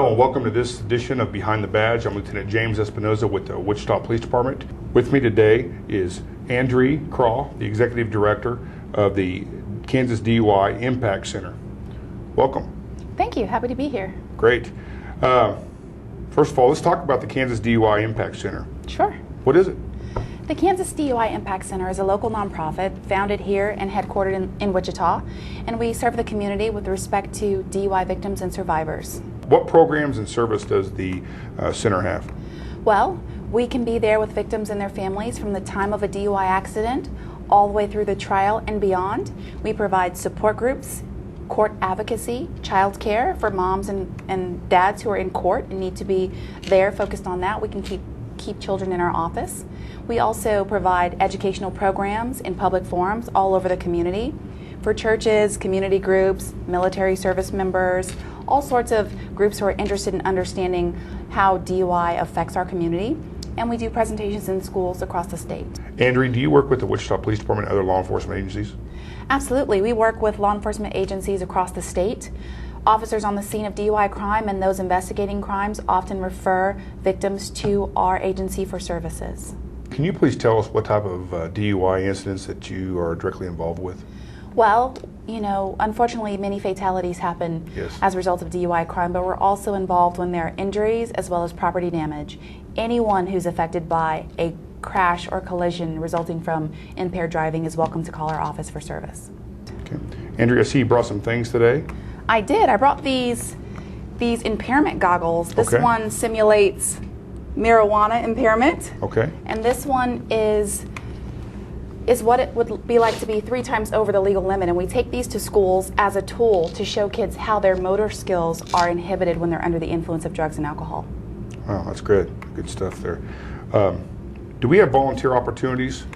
Hello and welcome to this edition of Behind the Badge. I'm Lieutenant James Espinoza with the Wichita Police Department. With me today is Andrea Craw, the Executive Director of the Kansas DUI Impact Center. Welcome. Thank you. Happy to be here. Great. First of all, let's talk about the Kansas DUI Impact Center. Sure. What is it? The Kansas DUI Impact Center is a local nonprofit founded here and headquartered in Wichita, and we serve the community with respect to DUI victims and survivors. What programs and service does the center have? Well, we can be there with victims and their families from the time of a DUI accident all the way through the trial and beyond. We provide support groups, court advocacy, child care for moms and dads who are in court and need to be there focused on that. We can keep children in our office. We also provide educational programs in public forums all over the community for churches, community groups, military service members, all sorts of groups who are interested in understanding how DUI affects our community. And we do presentations in schools across the state. Andrea, do you work with the Wichita Police Department and other law enforcement agencies? Absolutely. We work with law enforcement agencies across the state. Officers on the scene of DUI crime and those investigating crimes often refer victims to our agency for services. Can you please tell us what type of DUI incidents that you are directly involved with? Well, unfortunately many fatalities happen as a result of DUI crime, but we're also involved when there are injuries as well as property damage. Anyone who's affected by a crash or collision resulting from impaired driving is welcome to call our office for service. Okay. Andrea, I see you brought some things today. I did. I brought these impairment goggles. This one simulates marijuana impairment. Okay. And this one is what it would be like to be 3 times over the legal limit. And we take these to schools as a tool to show kids how their motor skills are inhibited when they're under the influence of drugs and alcohol. Wow, that's good. Good stuff there. Do we have volunteer opportunities?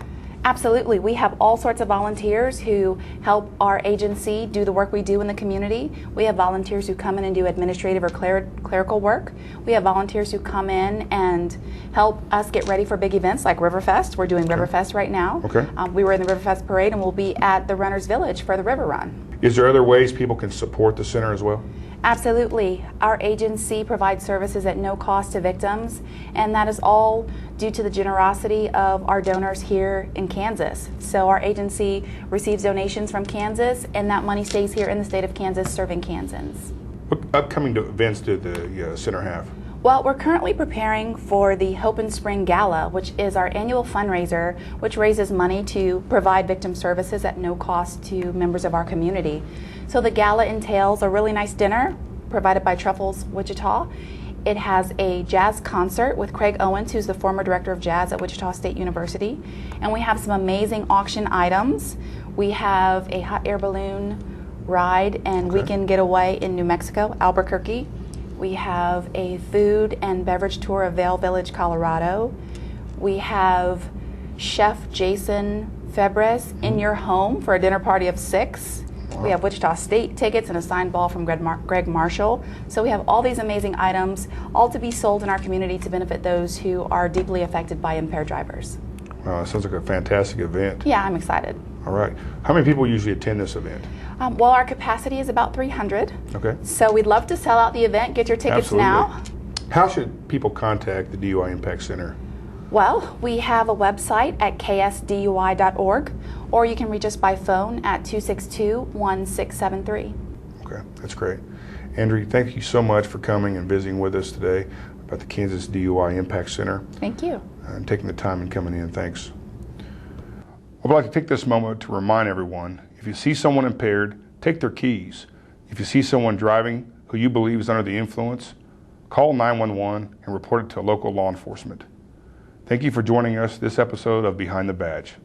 Absolutely. We have all sorts of volunteers who help our agency do the work we do in the community. We have volunteers who come in and do administrative or clerical work. We have volunteers who come in and help us get ready for big events like Riverfest. We're doing Riverfest right now. Okay. We were in the Riverfest parade and we'll be at the Runners Village for the River Run. Is there other ways people can support the center as well? Absolutely. Our agency provides services at no cost to victims, and that is all due to the generosity of our donors here in Kansas. So our agency receives donations from Kansas, and that money stays here in the state of Kansas serving Kansans. What upcoming events did the center have? Well, we're currently preparing for the Hope and Spring Gala, which is our annual fundraiser, which raises money to provide victim services at no cost to members of our community. So the gala entails a really nice dinner provided by Truffles Wichita. It has a jazz concert with Craig Owens, who's the former director of jazz at Wichita State University. And we have some amazing auction items. We have a hot air balloon ride and weekend getaway in New Mexico, Albuquerque. We have a food and beverage tour of Vail Village, Colorado. We have Chef Jason Febres in your home for a dinner party of 6. We have Wichita State tickets and a signed ball from Greg Marshall. So we have all these amazing items, all to be sold in our community to benefit those who are deeply affected by impaired drivers. Wow, that sounds like a fantastic event. Yeah, I'm excited. All right. How many people usually attend this event? Well, our capacity is about 300. Okay. So we'd love to sell out the event. Get your tickets now. How should people contact the DUI Impact Center? Well, we have a website at ksdui.org, or you can reach us by phone at 262-1673. Okay, that's great. Andrea, thank you so much for coming and visiting with us today about the Kansas DUI Impact Center. Thank you. And taking the time and coming in. Thanks. I would like to take this moment to remind everyone, if you see someone impaired, take their keys. If you see someone driving who you believe is under the influence, call 911 and report it to local law enforcement. Thank you for joining us this episode of Behind the Badge.